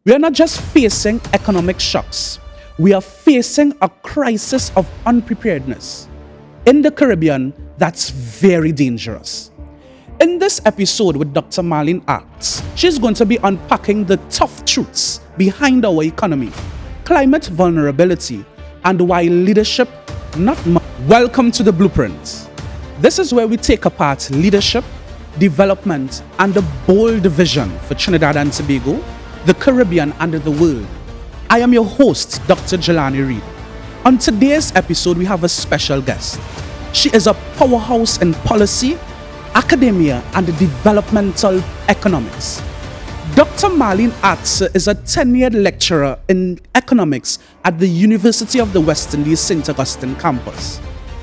We are not just facing economic shocks, we are facing a crisis of unpreparedness. In the Caribbean, that's very dangerous. In this episode with Dr. Marlene Attzs, she's going to be unpacking the tough truths behind our economy, climate vulnerability, and why leadership not much. Welcome to the Blueprint. This is where we take apart leadership, development, and the bold vision for Trinidad and Tobago, the Caribbean, and the world. I am your host, Dr. Jelani Reed. On today's episode, we have a special guest. She is a powerhouse in policy, academia, and developmental economics. Dr. Marlene Attzs is a tenured lecturer in economics at the University of the West Indies St. Augustine campus.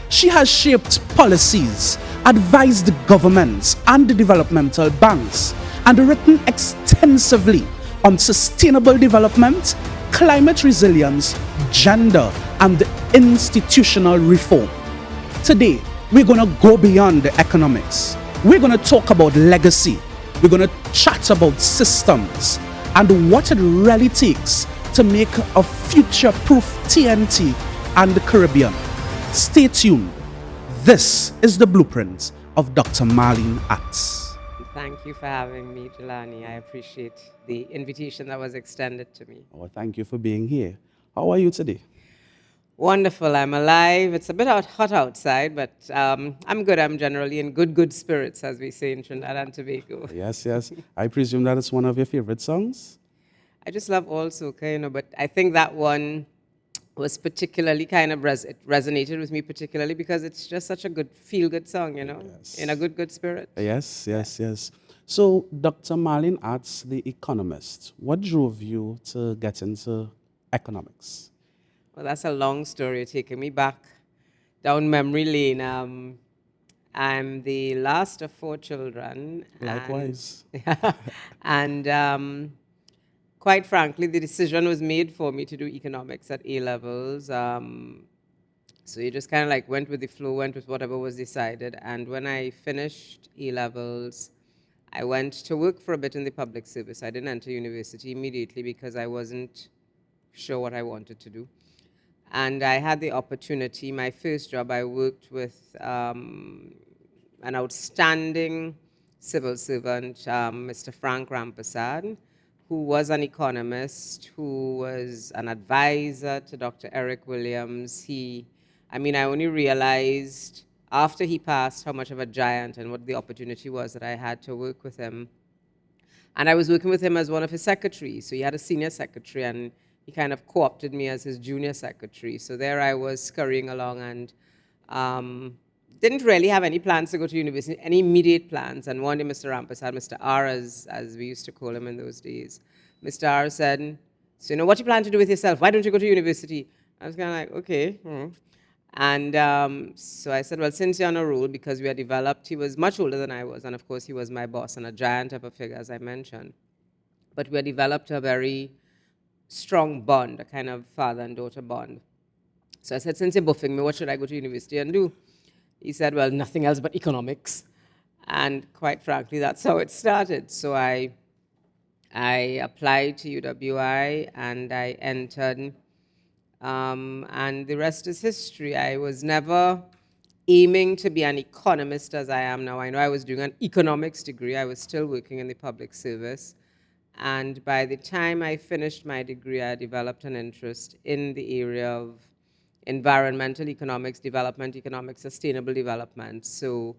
She has shaped policies, advised governments and developmental banks, and written extensively on sustainable development, climate resilience, gender, and institutional reform. Today, we're going to go beyond the economics. We're going to talk about legacy. We're going to chat about systems and what it really takes to make a future-proof TNT and the Caribbean. Stay tuned. This is the Blueprint of Dr. Marlene Attzs. Thank you for having me, Jelani. I appreciate the invitation that was extended to me. Oh, thank you for being here. How are you today? Wonderful. I'm alive. It's a bit hot outside, but I'm good. I'm generally in good spirits, as we say in Trinidad and Tobago. Yes. I presume that it's one of your favorite songs? I just love all soca, but I think that one was particularly kind of it resonated with me particularly because it's just such a good feel-good song, Yes. in a good spirit. Yes. So, Dr. Marlene Attzs, the economist, what drove you to get into economics? Well, that's a long story, taking me back down memory lane. I'm the last of 4 children. Likewise. And quite frankly, the decision was made for me to do economics at A-levels. So you just kind of like went with the flow, went with whatever was decided. And when I finished A-levels, I went to work for a bit in the public service. I didn't enter university immediately because I wasn't sure what I wanted to do. And I had the opportunity, my first job, I worked with an outstanding civil servant, Mr. Frank Rampasad, who was an economist, who was an advisor to Dr. Eric Williams. I only realized after he passed how much of a giant and what the opportunity was that I had to work with him. And I was working with him as one of his secretaries. So he had a senior secretary, and he kind of co-opted me as his junior secretary. So there I was scurrying along and didn't really have any plans to go to university, any immediate plans. And one day Mr. Rampasad, Mr. R as we used to call him in those days, Mr. R said, so what you plan to do with yourself? Why don't you go to university? I was kind of like, okay. And so I said, well, since you're on a roll, because we are developed, he was much older than I was. And of course, he was my boss and a giant of a figure, as I mentioned. But we had developed a very strong bond, a kind of father and daughter bond. So I said, since you're buffing me, what should I go to university and do? He said, well, nothing else but economics. And quite frankly, that's how it started. So I applied to UWI and I entered, and the rest is history. I was never aiming to be an economist as I am now. I know I was doing an economics degree. I was still working in the public service. And by the time I finished my degree, I developed an interest in the area of environmental economics, development economics, sustainable development. So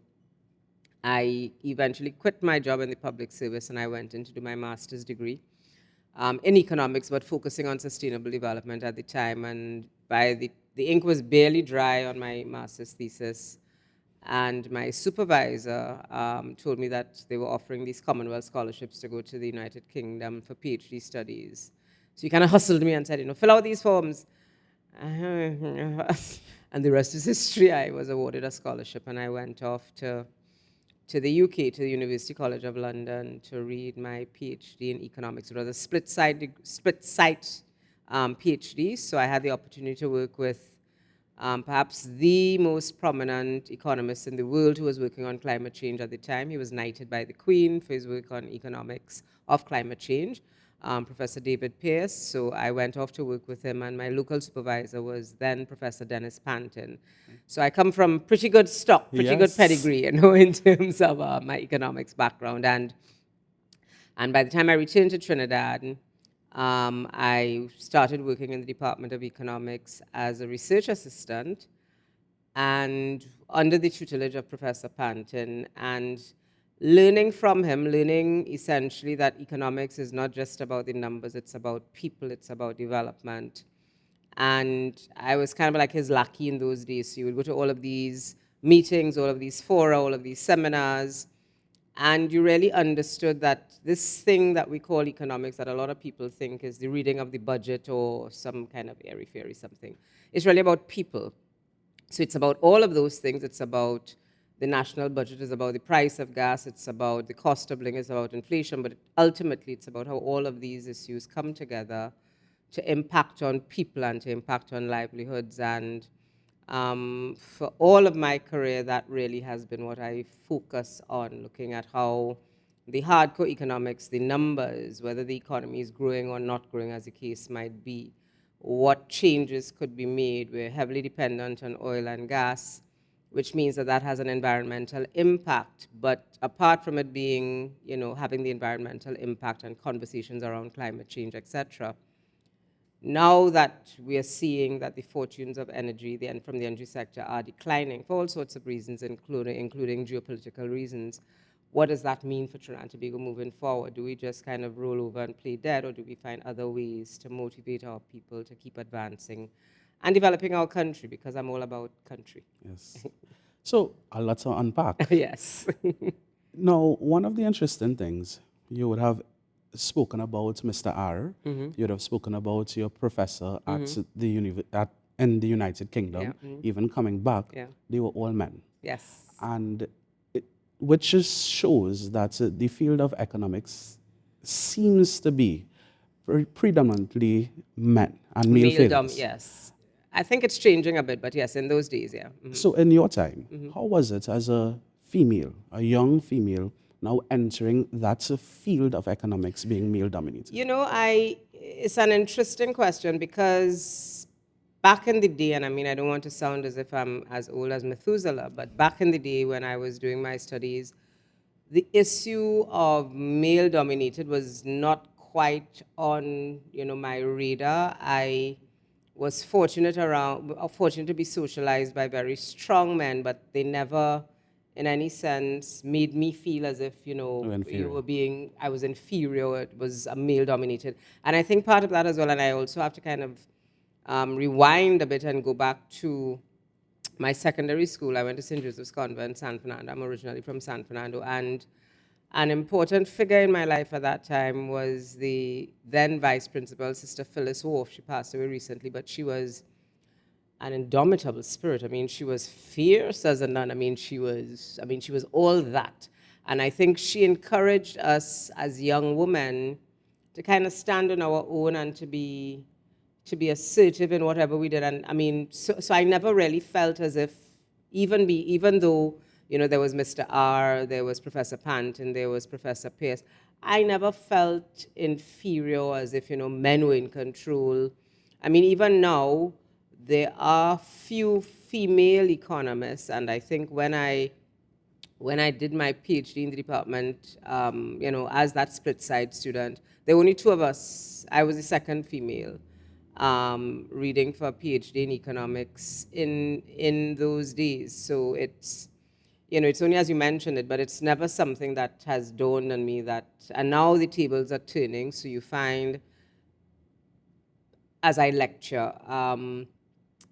I eventually quit my job in the public service and I went in to do my master's degree in economics, but focusing on sustainable development at the time. And by the ink was barely dry on my master's thesis. And my supervisor told me that they were offering these Commonwealth scholarships to go to the United Kingdom for PhD studies. So he kind of hustled me and said, fill out these forms. And the rest is history. I was awarded a scholarship and I went off to the UK, to the University College of London, to read my PhD in economics. It was a split-site PhD, so I had the opportunity to work with perhaps the most prominent economist in the world who was working on climate change at the time. He was knighted by the Queen for his work on economics of climate change. Professor David Pierce. So I went off to work with him, and my local supervisor was then Professor Dennis Panton. So I come from pretty good stock, pretty good Yes. pedigree, in terms of my economics background. And by the time I returned to Trinidad, I started working in the Department of Economics as a research assistant and under the tutelage of Professor Panton, and learning from him, learning essentially that economics is not just about the numbers, it's about people, it's about development. And I was kind of like his lackey in those days. So you would go to all of these meetings, all of these fora, all of these seminars, and you really understood that this thing that we call economics, that a lot of people think is the reading of the budget or some kind of airy-fairy something, is really about people. So it's about all of those things. It's about the national budget, it's about the price of gas, it's about the cost of living, it's about inflation, but ultimately it's about how all of these issues come together to impact on people and to impact on livelihoods. And for all of my career, that really has been what I focus on, looking at how the hardcore economics, the numbers, whether the economy is growing or not growing, as the case might be, what changes could be made. We're heavily dependent on oil and gas, which means that that has an environmental impact. But apart from it being, having the environmental impact and conversations around climate change, etc., now that we are seeing that the fortunes of energy from the energy sector are declining for all sorts of reasons, including geopolitical reasons, what does that mean for Trinidad and Tobago moving forward? Do we just kind of roll over and play dead, or do we find other ways to motivate our people to keep advancing and developing our country? Because I'm all about country. Yes. So, a lot to unpack. Yes. Now, one of the interesting things, you would have spoken about Mr. R. You would have spoken about your professor in the United Kingdom, Yeah. even coming back. Yeah. They were all men. Yes. And which just shows that the field of economics seems to be predominantly men and male fields. Yes. I think it's changing a bit, but yes, in those days, yeah. So, in your time, how was it as a female, a young female, now entering that field of economics being male dominated? It's an interesting question because back in the day, and I mean, I don't want to sound as if I'm as old as Methuselah, but back in the day when I was doing my studies, the issue of male dominated was not quite on, my radar. I was fortunate to be socialized by very strong men, but they never, in any sense, made me feel as if, I was inferior, it was a male dominated. And I think part of that as well, and I also have to kind of rewind a bit and go back to my secondary school. I went to St. Joseph's Convent, San Fernando. I'm originally from San Fernando. And an important figure in my life at that time was the then vice principal, Sister Phyllis Wolf. She passed away recently, but she was an indomitable spirit. I mean, she was fierce as a nun. I mean, she was all that. And I think she encouraged us as young women to kind of stand on our own and to be assertive in whatever we did. And I mean, so I never really felt as if, even though, there was Mr. R, there was Professor Pant, and there was Professor Pierce, I never felt inferior, as if, men were in control. I mean, even now, there are few female economists, and I think when I did my PhD in the department, as that split side student, there were only two of us. I was the second female reading for a PhD in economics in those days. So it's, it's only as you mentioned it, but it's never something that has dawned on me that, and now the tables are turning, so you find, as I lecture,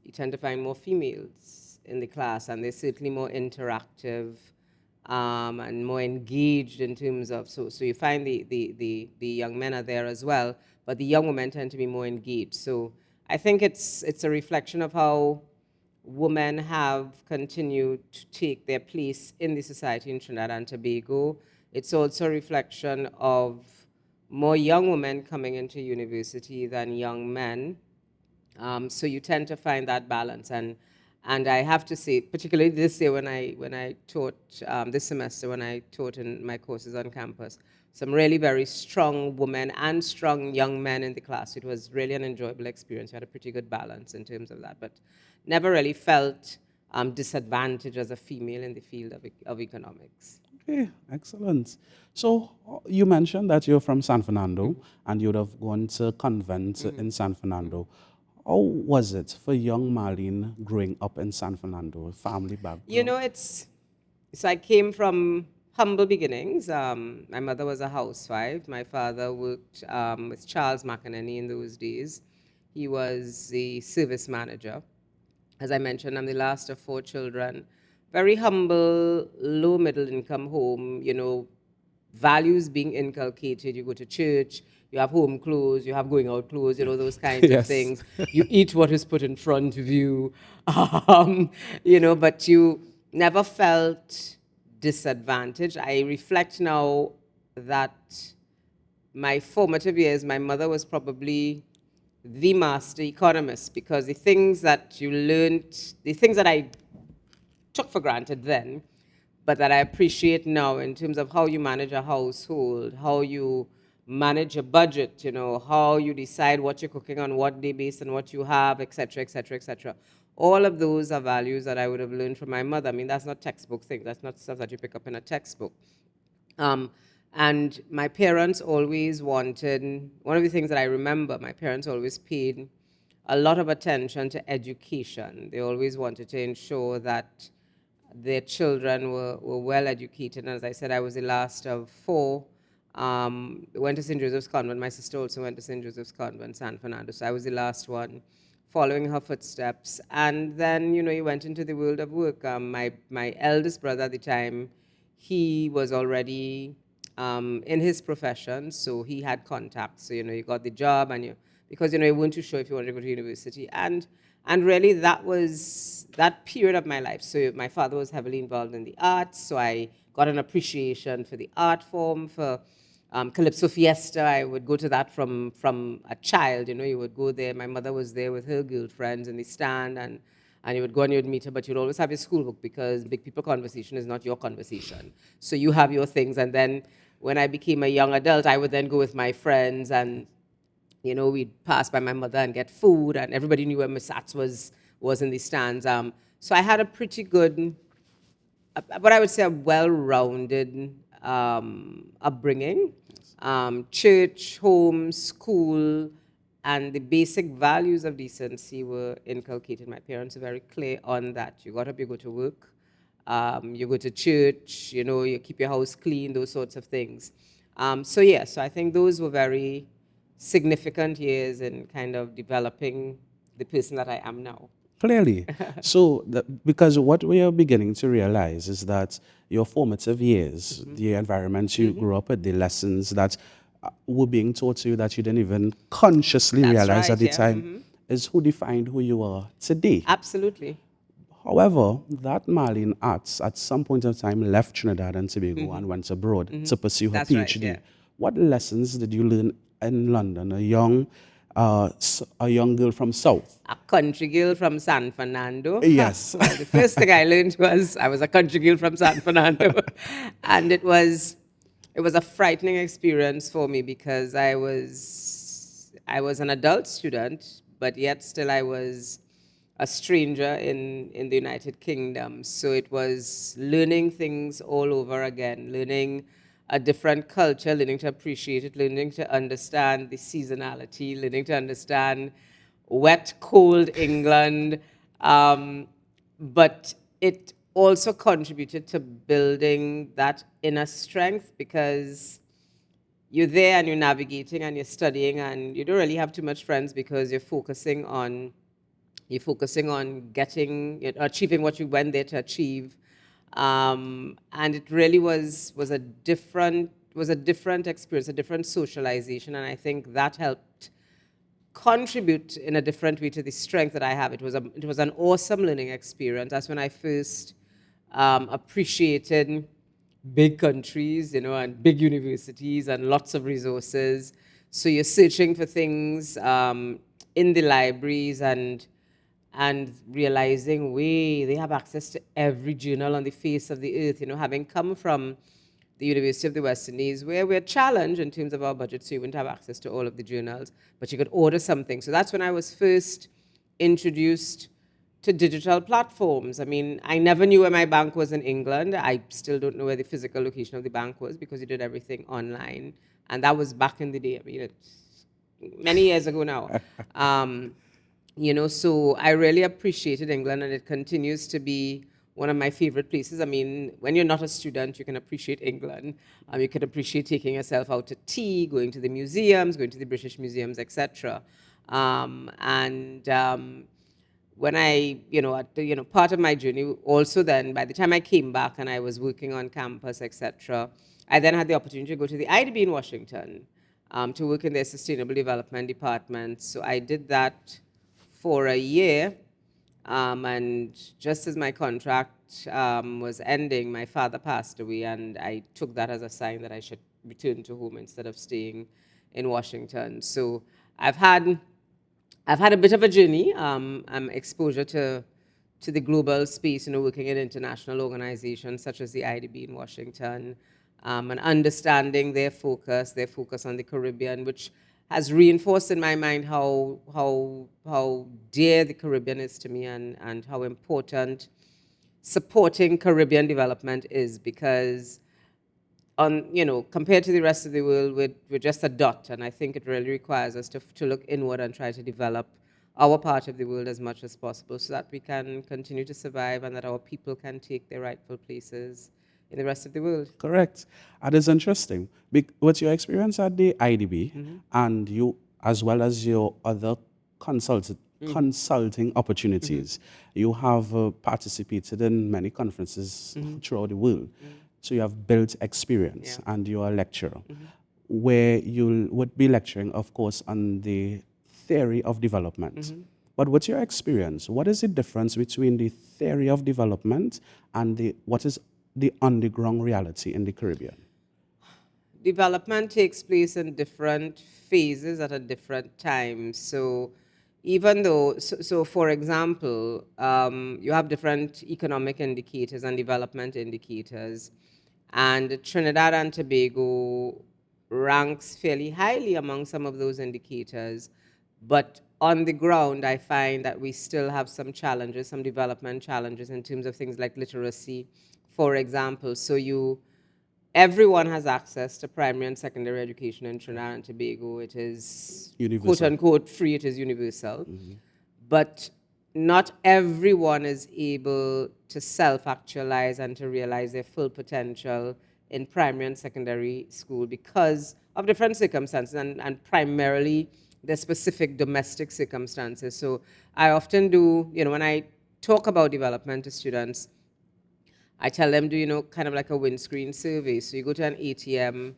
you tend to find more females in the class, and they're certainly more interactive and more engaged in terms of, so you find the young men are there as well, but the young women tend to be more engaged. So I think it's a reflection of how women have continued to take their place in the society in Trinidad and Tobago. It's also a reflection of more young women coming into university than young men. So you tend to find that balance. And I have to say, particularly this year when I taught, this semester when I taught in my courses on campus, some really very strong women and strong young men in the class. It was really an enjoyable experience. We had a pretty good balance in terms of that, but never really felt disadvantaged as a female in the field of economics. Okay, excellent. So you mentioned that you're from San Fernando and you would have gone to convent in San Fernando. How was it for young Marlene growing up in San Fernando, family You background? know, so I came from humble beginnings. My mother was a housewife. My father worked with Charles McEnany in those days. He was the service manager. As I mentioned, I'm the last of 4 children. Very humble, low middle income home, values being inculcated. You go to church, you have home clothes, you have going out clothes, those kinds of Yes. things. You eat what is put in front of you, but you never felt disadvantaged. I reflect now that my formative years, my mother was probably the master economist because the things that you learned, the things that I took for granted then, but that I appreciate now in terms of how you manage a household, how you manage a budget, how you decide what you're cooking on what day based on what you have, et cetera, et cetera, et cetera. All of those are values that I would have learned from my mother. I mean, that's not textbook things. That's not stuff that you pick up in a textbook. Um, and my parents always wanted, one of the things that I remember, my parents always paid a lot of attention to education. They always wanted to ensure that their children were well educated. And as I said, I was the last of 4. Went to St. Joseph's Convent. My sister also went to St. Joseph's Convent, San Fernando. So I was the last one, following her footsteps. And then, he went into the world of work. My eldest brother at the time, he was already in his profession, so he had contacts. So, you got the job and because, you weren't too sure if you wanted to go to university. And really that was that period of my life. So my father was heavily involved in the arts, so I got an appreciation for the art form, for Calypso Fiesta. I would go to that from a child, you would go there. My mother was there with her girlfriends in the stand, and you would go and you would meet her, but you'd always have your school book because big people conversation is not your conversation. So you have your things, and then when I became a young adult, I would then go with my friends, and we'd pass by my mother and get food, and everybody knew where Miss Attzs was in the stands. So I had a pretty good, what I would say, a well-rounded upbringing. Church, home, school, and the basic values of decency were inculcated. My parents are very clear on that. You got up, you go to work, you go to church, you keep your house clean, those sorts of things. So I think those were very significant years in kind of developing the person that I am now. Clearly. So, because what we are beginning to realize is that your formative years, the environment you grew up with, the lessons that were being taught to you that you didn't even consciously That's realize at right, the yeah. time, is who defined who you are today. Absolutely. However, that Marlene Attzs at some point in time left Trinidad and Tobago and went abroad to pursue her That's right, PhD. yeah. What lessons did you learn in London, a young girl from South? A country girl from San Fernando. Yes. Well, the first thing I learned was I was a country girl from San Fernando. And it was a frightening experience for me because I was an adult student, but yet still I was a stranger in the United Kingdom. So it was learning things all over again, learning a different culture, learning to appreciate it, learning to understand the seasonality, learning to understand wet, cold England. But it also contributed to building that inner strength because you're there and you're navigating and you're studying and you don't really have too much friends because you're focusing on achieving what you went there to achieve. And it really was a different experience, a different socialization, and I think that helped contribute in a different way to the strength that I have. It was an awesome learning experience. That's when I first appreciated big countries, and big universities and lots of resources. So you're searching for things in the libraries, and realizing, they have access to every journal on the face of the earth. Having come from the University of the West Indies, where we're challenged in terms of our budget, so you wouldn't have access to all of the journals, but you could order something. So that's when I was first introduced to digital platforms. I mean, I never knew where my bank was in England. I still don't know where the physical location of the bank was because you did everything online. And that was back in the day. I mean, it's many years ago now. Um, so I really appreciated England, and it continues to be one of my favorite places. I mean, when you're not a student, you can appreciate England. You can appreciate taking yourself out to tea, going to the museums, going to the British museums, etc. And when I, part of my journey also then, by the time I came back and I was working on campus, etc., I then had the opportunity to go to the IDB in Washington to work in their sustainable development department. So I did that for a year. And just as my contract was ending, my father passed away, and I took that as a sign that I should return to home instead of staying in Washington. So I've had I've had a bit of a journey, exposure to the global space, working in international organizations such as the IDB in Washington, and understanding their focus on the Caribbean, which has reinforced in my mind how dear the Caribbean is to me, and how important supporting Caribbean development is, because compared to the rest of the world, we're just a dot. And I think it really requires us to look inward and try to develop our part of the world as much as possible so that we can continue to survive and that our people can take their rightful places in the rest of the world. Correct. That is interesting. With your experience at the IDB and you, as well as your other consulting opportunities, you have participated in many conferences throughout the world. So you have built experience, and you're a lecturer, where you would be lecturing, of course, on the theory of development. But what's your experience? What is the difference between the theory of development and what is the underground reality in the Caribbean? Development takes place in different phases at a different time. So even though, so for example, you have different economic indicators and development indicators, and Trinidad and Tobago ranks fairly highly among some of those indicators. But on the ground, I find that we still have some challenges, some development challenges in terms of things like literacy, for example. So everyone has access to primary and secondary education in Trinidad and Tobago. It is quote Universal. unquote free, it is universal. But not everyone is able to self-actualize and to realize their full potential in primary and secondary school because of different circumstances, and primarily the specific domestic circumstances. So I often do, when I talk about development to students, I tell them, do kind of like a windscreen survey. So you go to an ATM,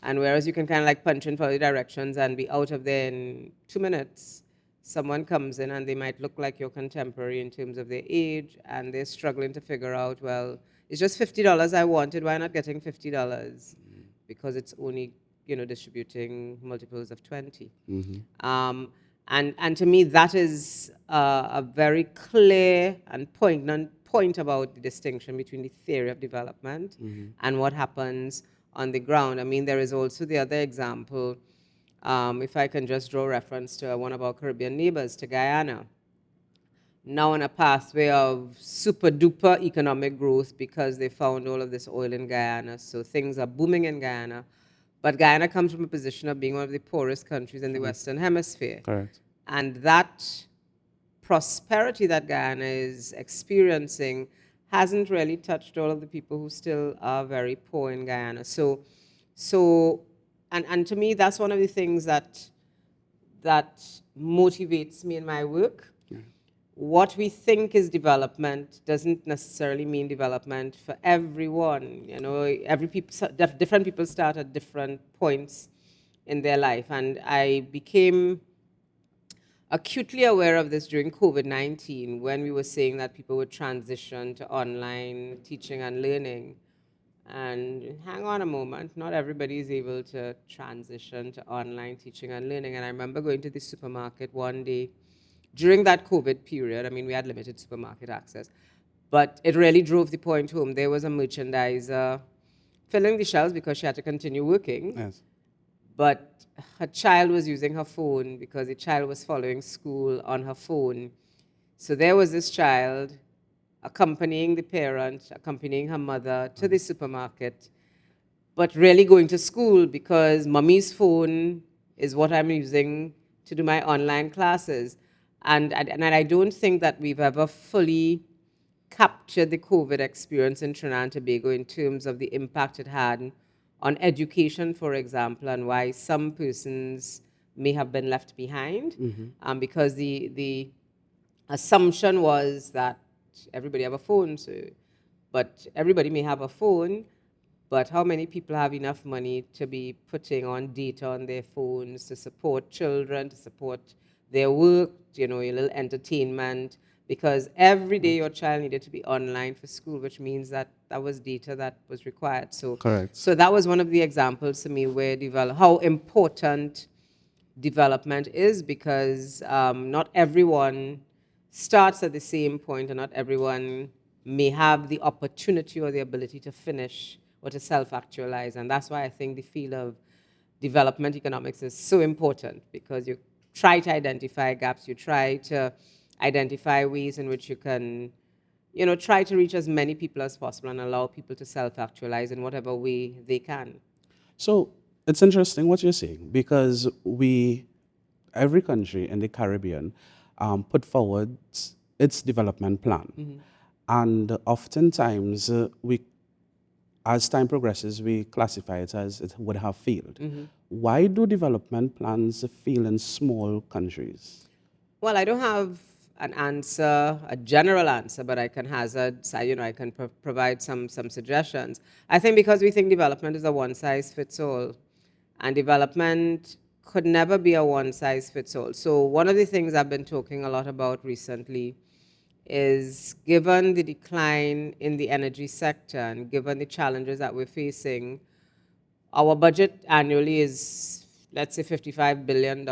and whereas you can kind of like punch in for the directions and be out of there in 2 minutes, someone comes in and they might look like your contemporary in terms of their age, and they're struggling to figure out, well, it's just $50 I wanted. Why not getting $50? Because it's only distributing multiples of 20. And to me, that is a very clear and poignant point about the distinction between the theory of development and what happens on the ground. I mean, there is also the other example, if I can just draw reference to one of our Caribbean neighbors, to Guyana, now on a pathway of super duper economic growth because they found all of this oil in Guyana. So things are booming in Guyana. But Guyana comes from a position of being one of the poorest countries in the Western Hemisphere. Correct. And that prosperity that Guyana is experiencing hasn't really touched all of the people who still are very poor in Guyana. And to me, that's one of the things that motivates me in my work. What we think is development doesn't necessarily mean development for everyone. Different people start at different points in their life. And I became acutely aware of this during COVID-19 when we were saying that people would transition to online teaching and learning. And hang on a moment, not everybody is able to transition to online teaching and learning. And I remember going to the supermarket one day during that COVID period, I mean, we had limited supermarket access, but it really drove the point home. There was a merchandiser filling the shelves because she had to continue working, Yes. but her child was using her phone because the child was following school on her phone. So there was this child accompanying the parent, accompanying her mother to the supermarket, but really going to school because mommy's phone is what I'm using to do my online classes. And I don't think that we've ever fully captured the COVID experience in Trinidad and Tobago in terms of the impact it had on education, for example, and why some persons may have been left behind. Because the assumption was that everybody have a phone, so, but everybody may have a phone, but how many people have enough money to be putting on data on their phones to support children, to support their work, you know, a little entertainment? Because every day your child needed to be online for school, which means that that was data that was required. So, Correct. so that was one of the examples to me where how important development is, because not everyone starts at the same point, and not everyone may have the opportunity or the ability to finish or to self-actualize. And that's why I think the field of development economics is so important, because you try to identify gaps, you try to identify ways in which you can, you know, try to reach as many people as possible and allow people to self-actualize in whatever way they can. So it's interesting what you're saying because every country in the Caribbean put forward its development plan. And oftentimes, as time progresses, we classify it as it would have failed. Why do development plans fail in small countries? Well, I don't have an answer, a general answer, but I can hazard, you know, I can provide some suggestions. I think because we think development is a one-size-fits-all, and development could never be a one-size-fits-all. So one of the things I've been talking a lot about recently is, given the decline in the energy sector and given the challenges that we're facing, our budget annually is, let's say, $55 billion.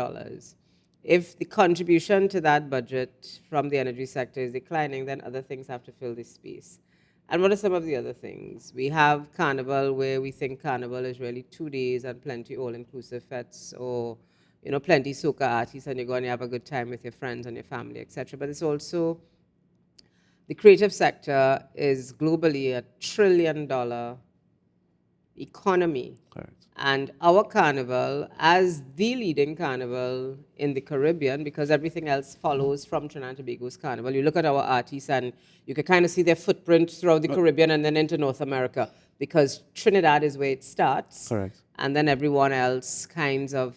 If the contribution to that budget from the energy sector is declining, then other things have to fill this space. And what are some of the other things? We have Carnival, where we think Carnival is really 2 days and plenty all-inclusive fetes, or, you know, plenty soca artists, and you go and you have a good time with your friends and your family, etc. But it's also, the creative sector is globally $1 trillion economy. Correct. And our carnival, as the leading carnival in the Caribbean, because everything else follows from Trinidad and Tobago's carnival. You look at our artists and you can kind of see their footprint throughout the Caribbean and then into North America, because Trinidad is where it starts. Correct. And then everyone else kind of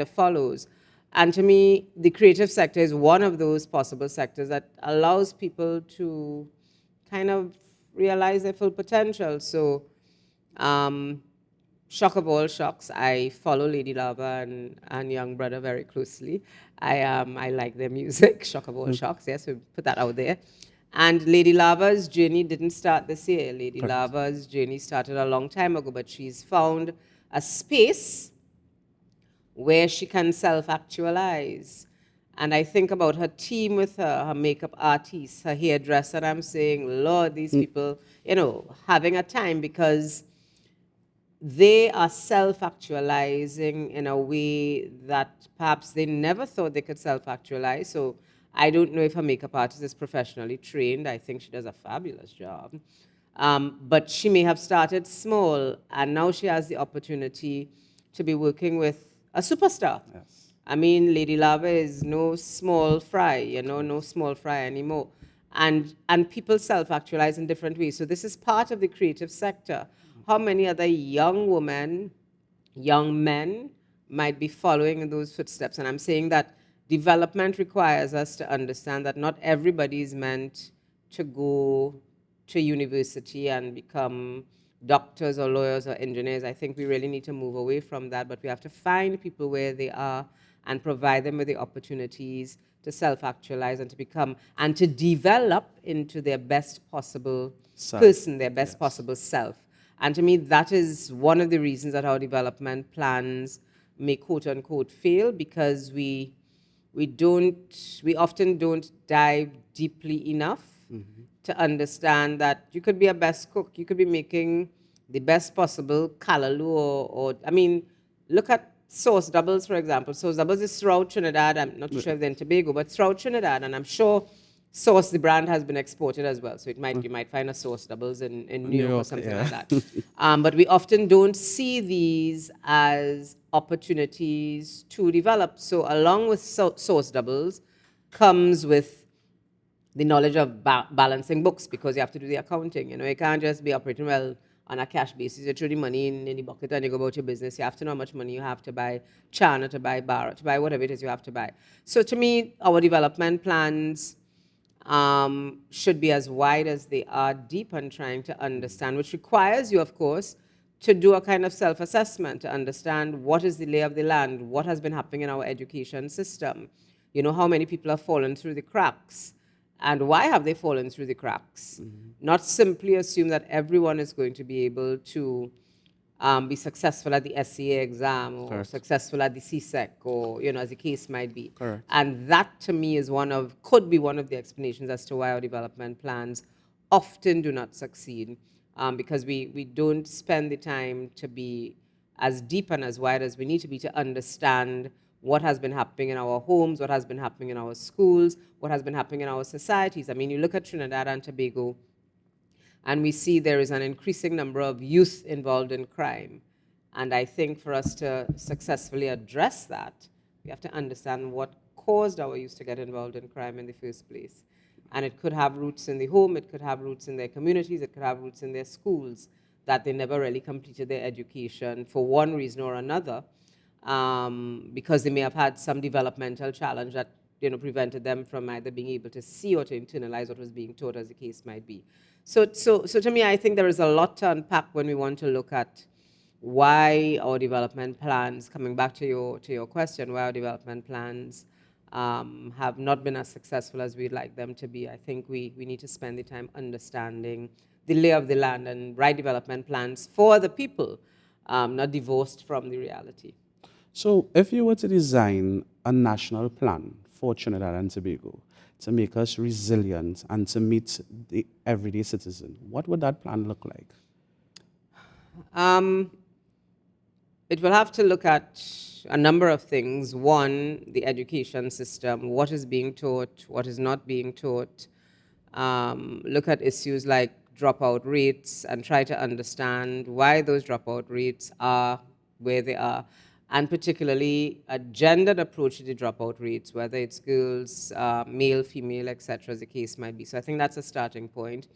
follows. And to me, the creative sector is one of those possible sectors that allows people to kind of realize their full potential. So, shock of all shocks, I follow Lady Lava and Young Brother very closely. I like their music, shock of all shocks, yes, we put that out there. And Lady Lava's journey didn't start this year. Lady Correct. Lava's journey started a long time ago, but she's found a space where she can self-actualize. And I think about her team with her makeup artist, her hairdresser, and I'm saying, Lord, these people, you know, having a time, because they are self-actualizing in a way that perhaps they never thought they could self-actualize. So I don't know if a makeup artist is professionally trained. I think she does a fabulous job. But she may have started small, and now she has the opportunity to be working with a superstar. Yes. I mean, Lady Lava is no small fry, you know, no small fry anymore. And people self-actualize in different ways. So this is part of the creative sector. How many other young women, young men might be following in those footsteps? And I'm saying that development requires us to understand that not everybody is meant to go to university and become doctors or lawyers or engineers. I think we really need to move away from that, but we have to find people where they are and provide them with the opportunities to self-actualize and to become and to develop into their best possible person, their best possible self. And to me, that is one of the reasons that our development plans may quote unquote fail, because we we often don't dive deeply enough to understand that you could be a best cook, you could be making the best possible kalalu or I mean, look at sauce doubles, for example. Sauce doubles is throughout Trinidad. I'm not too sure if they're in Tobago, but throughout Trinidad, and I'm sure sauce, the brand, has been exported as well. So you might find a sauce doubles in New New York or York, something yeah. like that. But we often don't see these as opportunities to develop. So along with sauce doubles comes with the knowledge of balancing books, because you have to do the accounting. You know, you can't just be operating well on a cash basis. You throw the money in the bucket and you go about your business. You have to know how much money you have to buy chana, to buy bar, to buy whatever it is you have to buy. So to me, our development plans should be as wide as they are deep and trying to understand, which requires you, of course, to do a kind of self-assessment to understand what is the lay of the land, what has been happening in our education system, you know, how many people have fallen through the cracks, and why have they fallen through the cracks. Not simply assume that everyone is going to be able to be successful at the SCA exam or Correct. successful at the CSEC, or, you know, as the case might be. Correct. And that, to me, is could be one of the explanations as to why our development plans often do not succeed, because we don't spend the time to be as deep and as wide as we need to be to understand what has been happening in our homes, what has been happening in our schools, what has been happening in our societies. I mean, you look at Trinidad and Tobago, and we see there is an increasing number of youth involved in crime. And I think for us to successfully address that, we have to understand what caused our youth to get involved in crime in the first place. And it could have roots in the home, it could have roots in their communities, it could have roots in their schools, that they never really completed their education for one reason or another, because they may have had some developmental challenge that, you know, prevented them from either being able to see or to internalize what was being taught, as the case might be. So to me, I think there is a lot to unpack when we want to look at why our development plans, coming back to your question, why our development plans have not been as successful as we'd like them to be. I think we need to spend the time understanding the lay of the land and write development plans for the people, not divorced from the reality. So, if you were to design a national plan for Trinidad and Tobago to make us resilient and to meet the everyday citizen, what would that plan look like? Um, It will have to look at a number of things. One, the education system, what is being taught, what is not being taught. Look at issues like dropout rates and try to understand why those dropout rates are where they are, and particularly a gendered approach to the dropout rates, whether it's girls, male, female, etc., as the case might be. So I think that's a starting point.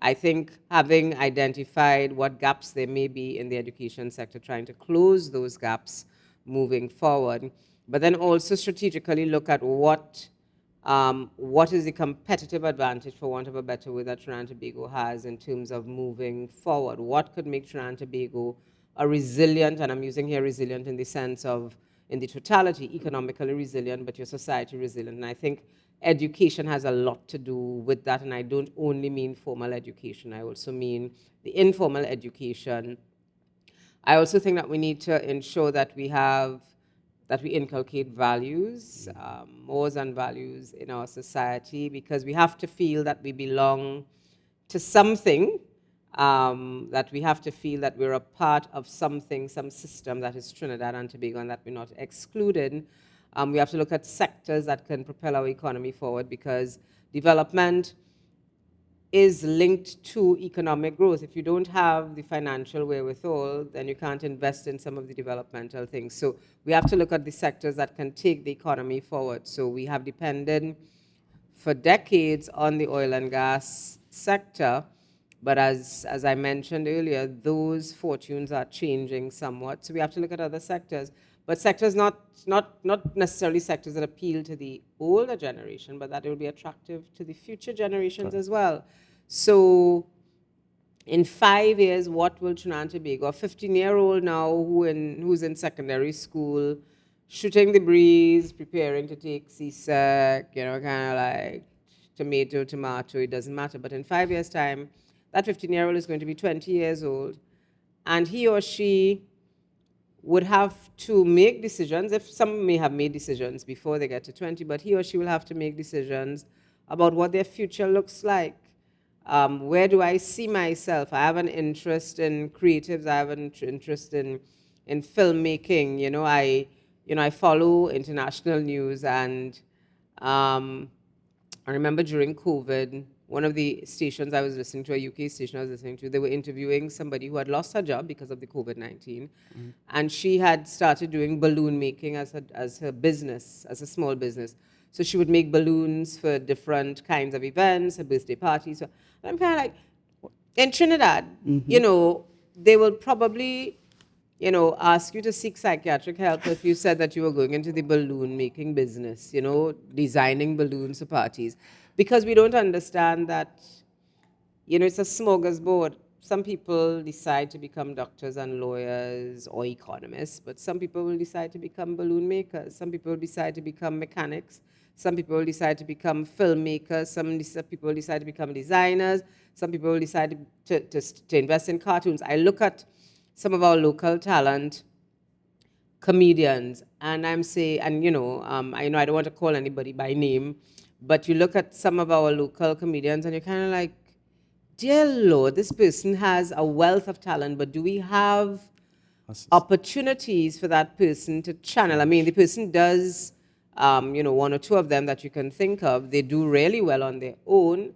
I think having identified what gaps there may be in the education sector, trying to close those gaps moving forward, but then also strategically look at what is the competitive advantage, for want of a better word, that Trinidad and Tobago has in terms of moving forward. What could make Trinidad and Tobago a resilient, and I'm using here resilient in the sense of, in the totality, economically resilient, but your society resilient. And I think education has a lot to do with that, and I don't only mean formal education. I also mean the informal education. I also think that we need to ensure that we inculcate values, mores and values in our society, because we have to feel that we belong to something, that we have to feel that we're a part of something, some system that is Trinidad and Tobago, and that we're not excluded. We have to look at sectors that can propel our economy forward, because development is linked to economic growth. If you don't have the financial wherewithal, then you can't invest in some of the developmental things. So we have to look at the sectors that can take the economy forward. So we have depended for decades on the oil and gas sector, but as I mentioned earlier, those fortunes are changing somewhat. So we have to look at other sectors, but sectors not necessarily sectors that appeal to the older generation, but that will be attractive to the future generations as well. So in 5 years, what will Trinidad and Tobago, a 15-year-old now who's in secondary school, shooting the breeze, preparing to take CSEC, you know, kind of like tomato, it doesn't matter. But in 5 years' time, that 15-year-old is going to be 20 years old, and he or she would have to make decisions. If some may have made decisions before they get to 20, but he or she will have to make decisions about what their future looks like. Where do I see myself? I have an interest in creatives. I have an interest in filmmaking. I follow international news, and um, I remember during COVID, one of the stations I was listening to, a UK station I was listening to, they were interviewing somebody who had lost her job because of the COVID-19. And she had started doing balloon making as her business, as a small business. So she would make balloons for different kinds of events, her birthday parties. So I'm kind of like, in Trinidad, they will probably ask you to seek psychiatric help if you said that you were going into the balloon making business, designing balloons for parties. Because we don't understand that, it's a smorgasbord. Some people decide to become doctors and lawyers or economists, but some people will decide to become balloon makers. Some people will decide to become mechanics. Some people will decide to become filmmakers. Some people will decide to become designers. Some people will decide to invest in cartoons. I look at some of our local talent comedians, and I don't want to call anybody by name, but you look at some of our local comedians, and you're kind of like, dear Lord, this person has a wealth of talent, but do we have opportunities for that person to channel? I mean, the person does, one or two of them that you can think of, they do really well on their own.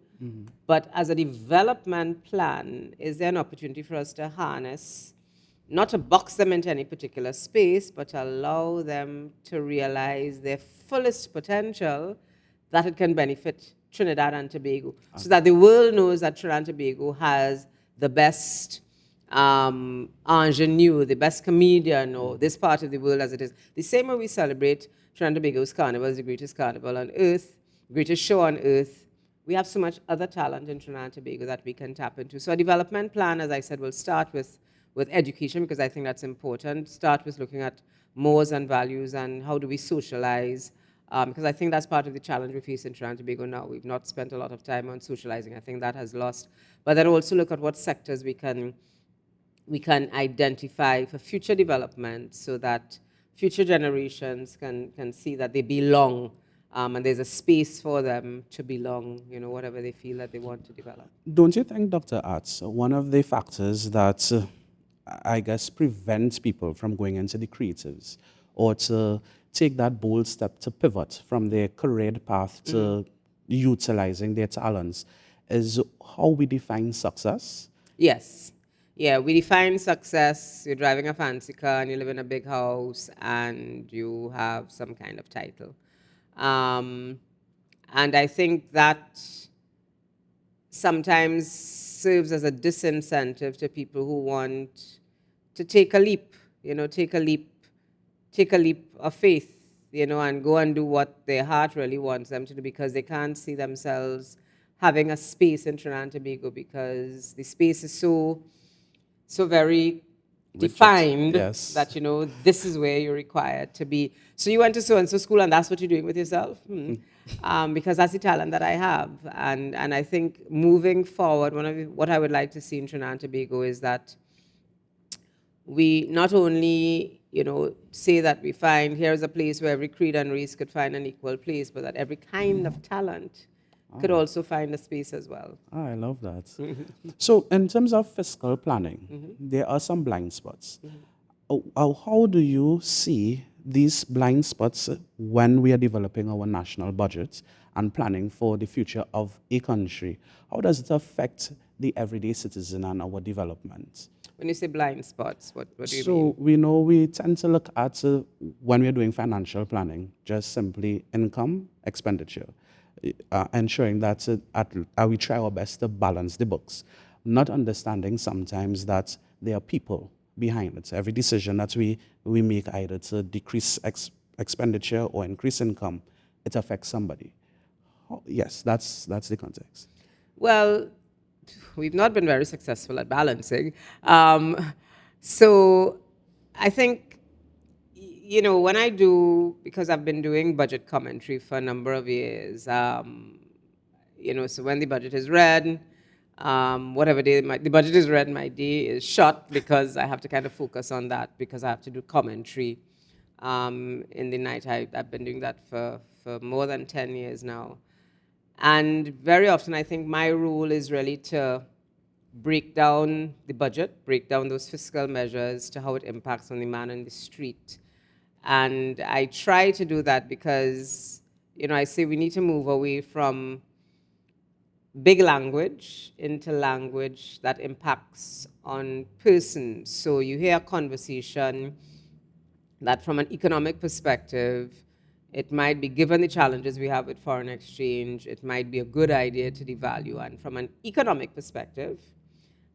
But as a development plan, is there an opportunity for us to harness, not to box them into any particular space, but to allow them to realize their fullest potential, that it can benefit Trinidad and Tobago, so that the world knows that Trinidad and Tobago has the best ingenue, the best comedian, or this part of the world as it is. The same way we celebrate Trinidad and Tobago's carnival as the greatest carnival on earth, greatest show on earth. We have so much other talent in Trinidad and Tobago that we can tap into. So a development plan, as I said, will start with education, because I think that's important. Start with looking at mores and values and how do we socialize, because I think that's part of the challenge we face in Trinidad and Tobago now. We've not spent a lot of time on socializing. I think that has lost. But then also look at what sectors we can identify for future development, so that future generations can see that they belong, and there's a space for them to belong, whatever they feel that they want to develop. Don't you think, Dr. Attzs, one of the factors that I guess prevents people from going into the creatives or to take that bold step to pivot from their career path to utilizing their talents is how we define success? Yes. Yeah, we define success. You're driving a fancy car and you live in a big house and you have some kind of title. And I think that sometimes serves as a disincentive to people who want to take a leap, take a leap of faith, and go and do what their heart really wants them to do, because they can't see themselves having a space in Trinidad and Tobago, because the space is so very defined Yes. that this is where you're required to be. So you went to so and so school, and that's what you're doing with yourself, because that's the talent that I have. And I think moving forward, what I would like to see in Trinidad and Tobago is that we not only say that we find here's a place where every creed and race could find an equal place, but that every kind of talent could also find a space as well. Oh, I love that. So, in terms of fiscal planning, there are some blind spots. How do you see these blind spots when we are developing our national budget and planning for the future of a country? How does it affect the everyday citizen and our development? When you say blind spots, what do you mean? So we know we tend to look at, when we're doing financial planning, just simply income, expenditure, ensuring that we try our best to balance the books, not understanding sometimes that there are people behind it. Every decision that we make, either to decrease expenditure or increase income, it affects somebody. Yes, that's the context. Well, we've not been very successful at balancing. So I think, when I do, because I've been doing budget commentary for a number of years, so when the budget is read, Whatever day the budget is read, my day is shot because I have to kind of focus on that because I have to do commentary in the night. I've been doing that for more than 10 years now. And very often, I think my role is really to break down the budget, break down those fiscal measures to how it impacts on the man on the street. And I try to do that because, I say we need to move away from big language into language that impacts on persons. So you hear a conversation that from an economic perspective, it might be, given the challenges we have with foreign exchange, it might be a good idea to devalue. And from an economic perspective,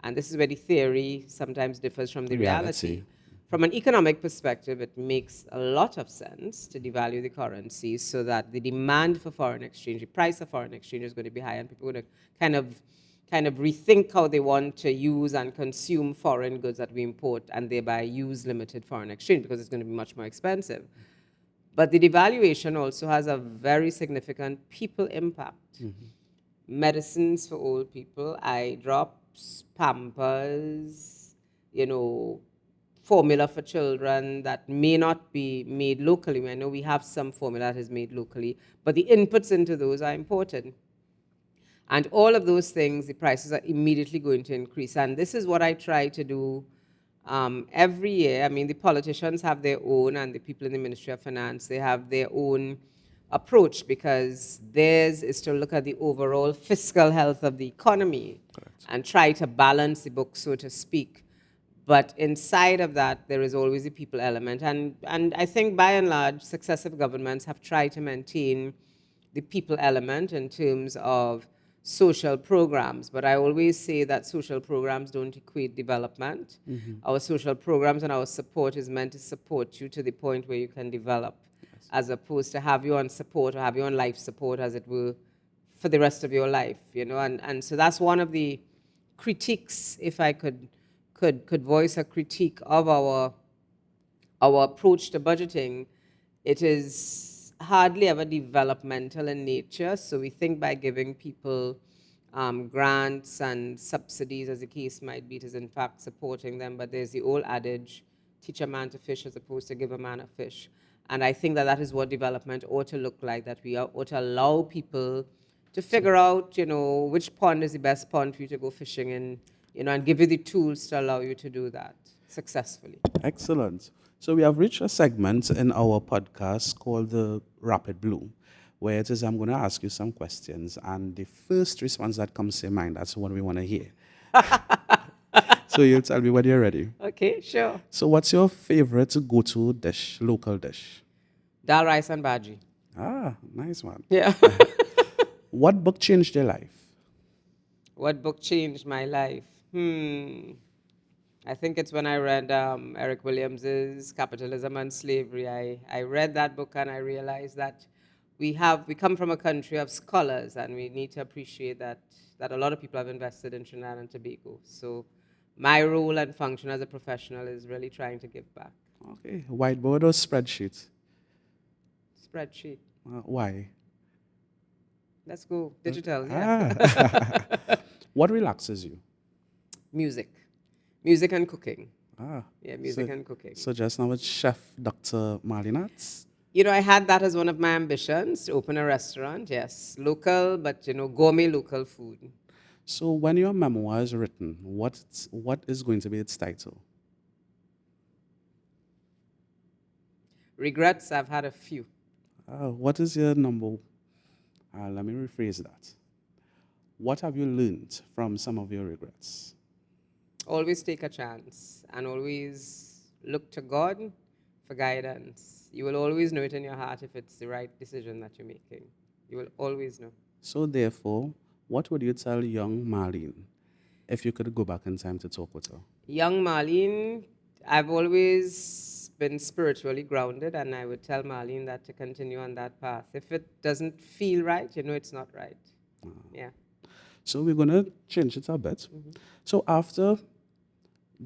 and this is where the theory sometimes differs from the reality. From an economic perspective, it makes a lot of sense to devalue the currency so that the demand for foreign exchange, the price of foreign exchange is going to be high, and people are going to kind of rethink how they want to use and consume foreign goods that we import and thereby use limited foreign exchange because it's going to be much more expensive. But the devaluation also has a very significant people impact. Medicines for old people, eye drops, Pampers, formula for children that may not be made locally. I know we have some formula that is made locally, but the inputs into those are important. And all of those things, the prices are immediately going to increase. And this is what I try to do every year. I mean, the politicians have their own, and the people in the Ministry of Finance, they have their own approach because theirs is to look at the overall fiscal health of the economy and try to balance the book, so to speak. But inside of that, there is always a people element. And I think by and large, successive governments have tried to maintain the people element in terms of social programs. But I always say that social programs don't equate development. Our social programs and our support is meant to support you to the point where you can develop, as opposed to have you on support or have you on life support, as it were, for the rest of your life, And so that's one of the critiques, if I could voice a critique of our approach to budgeting. It is hardly ever developmental in nature. So we think by giving people grants and subsidies, as the case might be, it is in fact supporting them. But there's the old adage, teach a man to fish as opposed to give a man a fish. And I think that that is what development ought to look like, that we ought to allow people to figure out, which pond is the best pond for you to go fishing in, and give you the tools to allow you to do that successfully. Excellent. So we have reached a segment in our podcast called the Rapid Blue, where it is I'm going to ask you some questions, and the first response that comes to your mind, that's what we want to hear. So you'll tell me when you're ready. Okay, sure. So what's your favorite go-to dish, local dish? Dal, rice, and bhaji. Ah, nice one. Yeah. What book changed your life? What book changed my life? I think it's when I read Eric Williams's Capitalism and Slavery. I read that book and I realized that we come from a country of scholars, and we need to appreciate that a lot of people have invested in Trinidad and Tobago. So my role and function as a professional is really trying to give back. Okay, whiteboard or spreadsheet? Spreadsheet. Why? Let's go digital. Yeah. What relaxes you? Music and cooking. Yeah, music and cooking. So just now with Chef Dr. Marlene Attzs? I had that as one of my ambitions, to open a restaurant. Yes, local, but gourmet local food. So when your memoir is written, what is going to be its title? Regrets, I've had a few. What is your number? Let me rephrase that. What have you learned from some of your regrets? Always take a chance and always look to God for guidance. You will always know it in your heart if it's the right decision that you're making. You will always know. So therefore, what would you tell young Marlene if you could go back in time to talk with her? Young Marlene, I've always been spiritually grounded, and I would tell Marlene that to continue on that path. If it doesn't feel right, it's not right. Yeah. So we're going to change it a bit. So after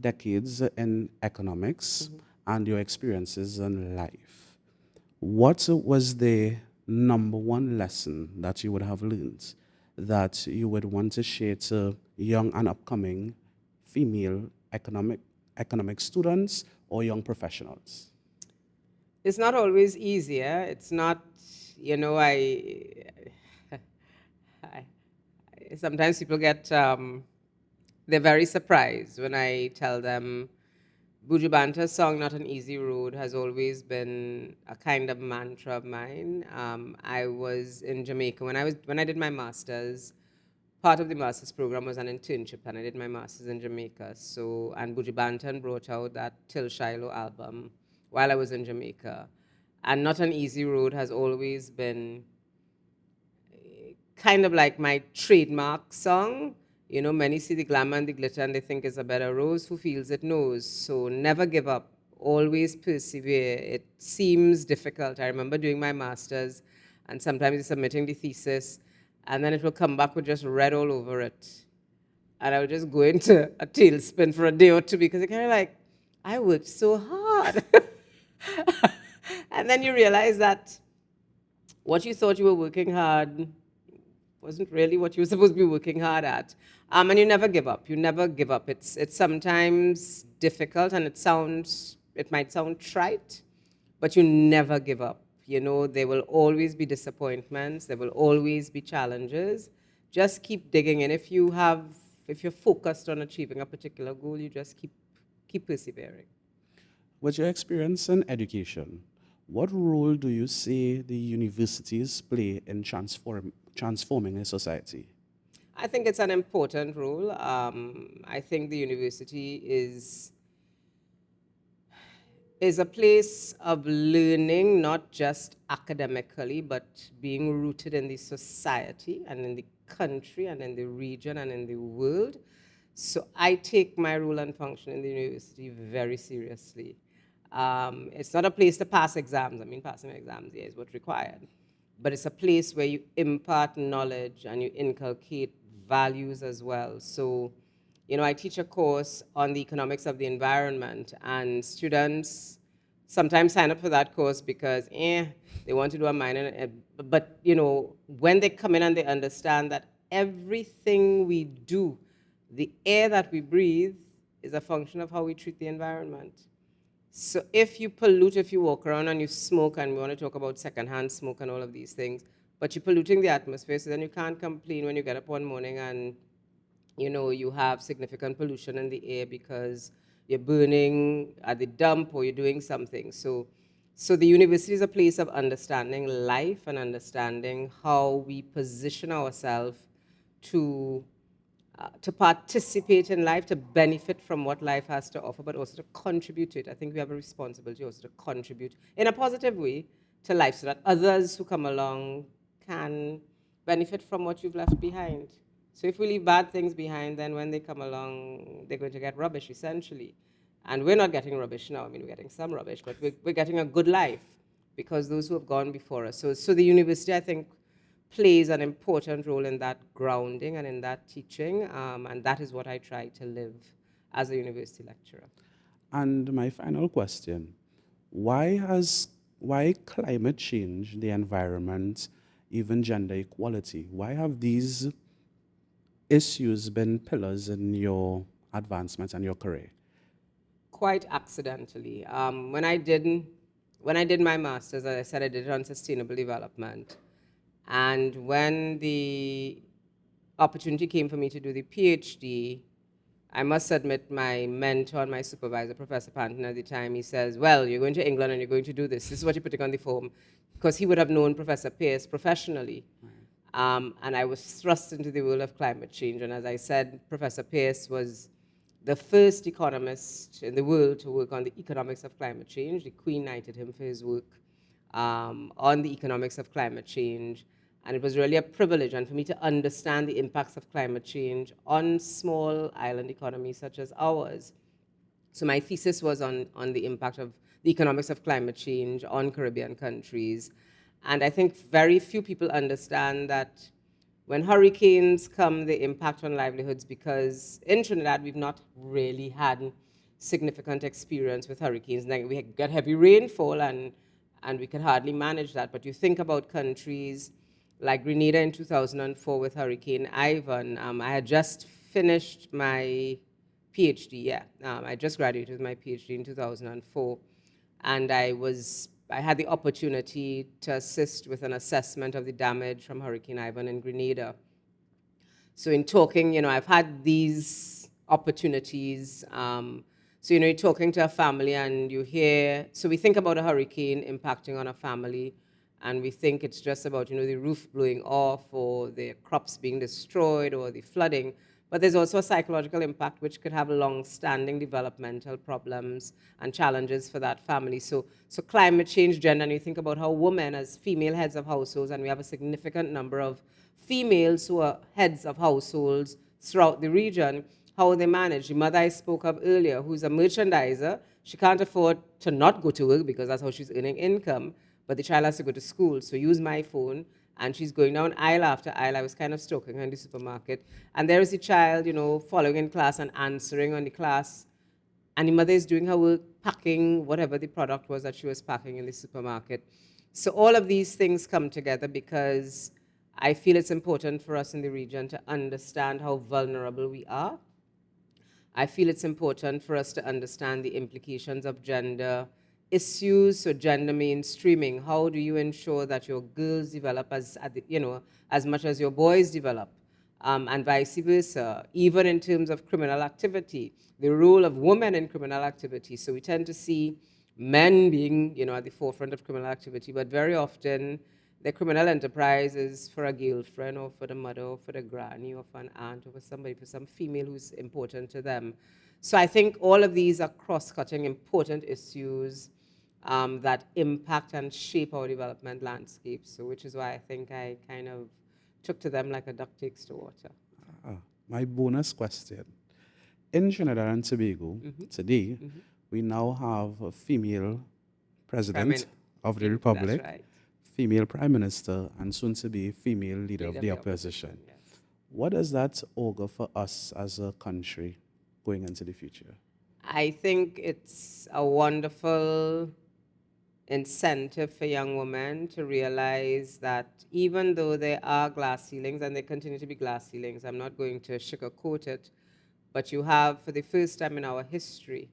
decades in economics and your experiences in life, what was the number one lesson that you would have learned that you would want to share to young and upcoming female economic students or young professionals? It's not always easier. It's not, you know, I sometimes people get, they're very surprised when I tell them Buju Banta's song, Not an Easy Road, has always been a kind of mantra of mine. I was in Jamaica when I did my master's. Part of the master's program was an internship, and I did my master's in Jamaica. So, and Buju Banton brought out that Till Shiloh album while I was in Jamaica. And Not an Easy Road has always been kind of like my trademark song. You know, many see the glamour and the glitter and they think it's a better rose. Who feels it knows. So never give up. Always persevere. It seems difficult. I remember doing my master's and sometimes you're submitting the thesis and then it will come back with just red all over it. And I would just go into a tailspin for a day or two because it kind of like, I worked so hard. And then you realize that what you thought you were working hard wasn't really what you were supposed to be working hard at. And you never give up. You never give up. It's sometimes difficult and it might sound trite, but you never give up. You know, there will always be disappointments. There will always be challenges. Just keep digging in. If you're focused on achieving a particular goal, you just keep persevering. With your experience in education, what role do you see the universities play in transforming a society? I think it's an important role. I think the university is a place of learning, not just academically, but being rooted in the society and in the country and in the region and in the world. So I take my role and function in the university very seriously. It's not a place to pass exams. I mean, passing exams, yeah, is what's required. But it's a place where you impart knowledge and you inculcate values as well. So, you know, I teach a course on the economics of the environment, and students sometimes sign up for that course because, they want to do a minor. But, you know, when they come in and they understand that everything we do, the air that we breathe, is a function of how we treat the environment. So if you pollute, if you walk around and you smoke, and we want to talk about secondhand smoke and all of these things, but you're polluting the atmosphere, so then you can't complain when you get up one morning and you know you have significant pollution in the air because you're burning at the dump or you're doing something. So the university is a place of understanding life and understanding how we position ourselves to to participate in life, to benefit from what life has to offer, but also to contribute to it. I think we have a responsibility also to contribute in a positive way to life so that others who come along can benefit from what you've left behind. So if we leave bad things behind, then when they come along, they're going to get rubbish, essentially. And we're not getting rubbish now. I mean, we're getting some rubbish, but we're getting a good life because those who have gone before us. So the university, I think, plays an important role in that grounding and in that teaching, and that is what I try to live as a university lecturer. And my final question, why climate change, the environment, even gender equality, why have these issues been pillars in your advancement and your career? Quite accidentally. When I did my master's, as I said, I did it on sustainable development. And when the opportunity came for me to do the PhD, I must admit my mentor and my supervisor, Professor Panton at the time, he says, well, you're going to England and you're going to do this. This is what you're putting on the form. Because he would have known Professor Pierce professionally. And I was thrust into the world of climate change. And as I said, Professor Pierce was the first economist in the world to work on the economics of climate change. The Queen knighted him for his work on the economics of climate change. And it was really a privilege, and for me to understand the impacts of climate change on small island economies such as ours. So my thesis was on the impact of the economics of climate change on Caribbean countries. And I think very few people understand that when hurricanes come, they impact on livelihoods because in Trinidad, we've not really had significant experience with hurricanes. Like we get heavy rainfall and we can hardly manage that. But you think about countries like Grenada in 2004 with Hurricane Ivan. I had just finished my PhD, yeah. I just graduated with my PhD in 2004. And I had the opportunity to assist with an assessment of the damage from Hurricane Ivan in Grenada. So in talking, I've had these opportunities. So, you're talking to a family and you hear, so we think about a hurricane impacting on a family, and we think it's just about, the roof blowing off or the crops being destroyed or the flooding. But there's also a psychological impact which could have long-standing developmental problems and challenges for that family. So climate change, gender, and you think about how women as female heads of households, and we have a significant number of females who are heads of households throughout the region, how they manage. The mother I spoke of earlier, who's a merchandiser, she can't afford to not go to work because that's how she's earning income, but the child has to go to school. So use my phone, and she's going down aisle after aisle. I was kind of stalking her in the supermarket. And there is the child, following in class and answering on the class. And the mother is doing her work, packing whatever the product was that she was packing in the supermarket. So all of these things come together because I feel it's important for us in the region to understand how vulnerable we are. I feel it's important for us to understand the implications of gender issues, so gender mainstreaming. How do you ensure that your girls develop as much as your boys develop, and vice versa, even in terms of criminal activity, the role of women in criminal activity. So we tend to see men being, at the forefront of criminal activity, but very often the criminal enterprise is for a girlfriend or for the mother or for the granny or for an aunt or for somebody, for some female who's important to them. So I think all of these are cross-cutting important issues that impact and shape our development landscape. So which is why I think I kind of took to them like a duck takes to water. My bonus question. In Trinidad and Tobago, today, we now have a female president of the Republic, That's right. female prime minister, and soon to be female leader of the opposition. Yes. What does that augur for us as a country going into the future? I think it's a wonderful incentive for young women to realize that even though there are glass ceilings, and there continue to be glass ceilings, I'm not going to sugarcoat it, but you have, for the first time in our history,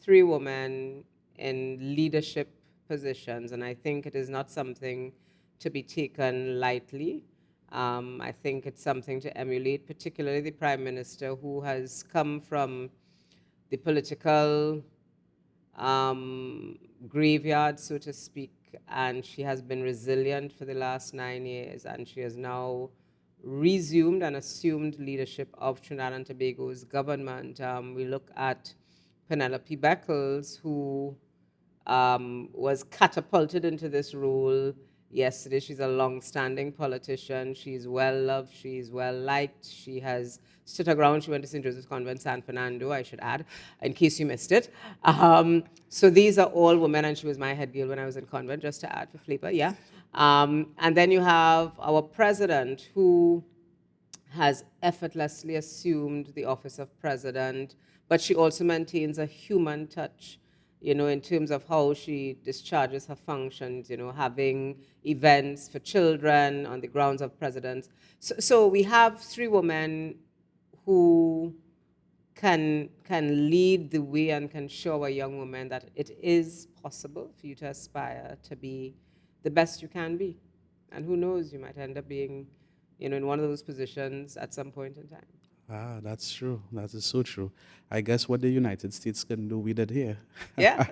3 women in leadership positions, and I think it is not something to be taken lightly. I think it's something to emulate, particularly the Prime Minister, who has come from the political graveyard, so to speak, and she has been resilient for the last 9 years, and she has now resumed and assumed leadership of Trinidad and Tobago's government. We look at Penelope Beckles, who was catapulted into this role yesterday. She's a long-standing politician. She's well-loved. She's well-liked. She has stood her ground. She went to St. Joseph's Convent, San Fernando, I should add, in case you missed it. So these are all women, and she was my head girl when I was in convent, just to add for flavor, yeah. And then you have our president, who has effortlessly assumed the office of president, but she also maintains a human touch, in terms of how she discharges her functions, having events for children on the grounds of presidents. So we have 3 women who can lead the way and can show a young woman that it is possible for you to aspire to be the best you can be. And who knows, you might end up being, in one of those positions at some point in time. That's true. That is so true. I guess what the United States can do, we did here. Yeah.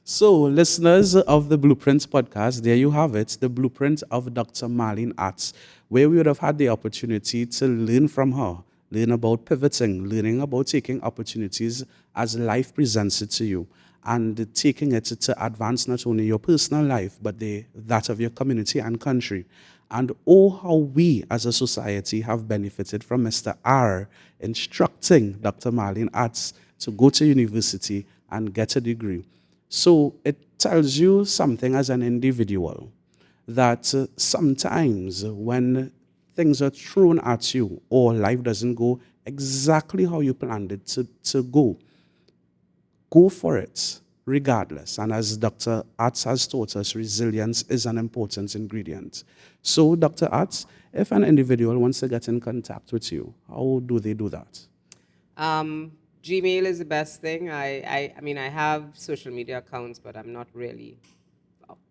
So, listeners of the Blueprint podcast, there you have it, the blueprint of Dr. Marlene Attzs, where we would have had the opportunity to learn from her, learn about pivoting, learning about taking opportunities as life presents it to you, and taking it to advance not only your personal life, but that of your community and country. And oh, how we as a society have benefited from Mr. R instructing Dr. Marlene Attzs to go to university and get a degree. So it tells you something as an individual, that sometimes when things are thrown at you or life doesn't go exactly how you planned it to go for it. regardless. And as Dr. Attzs has taught us, resilience is an important ingredient. So, Dr. Attzs, if an individual wants to get in contact with you, how do they do that? Gmail is the best thing. I mean, I have social media accounts, but I'm not really,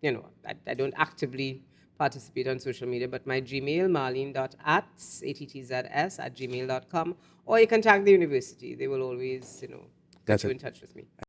I don't actively participate on social media. But my Gmail, marlene.atts, ATTZS, @gmail.com, or you contact the university. They will always, Get put you it. in touch with me.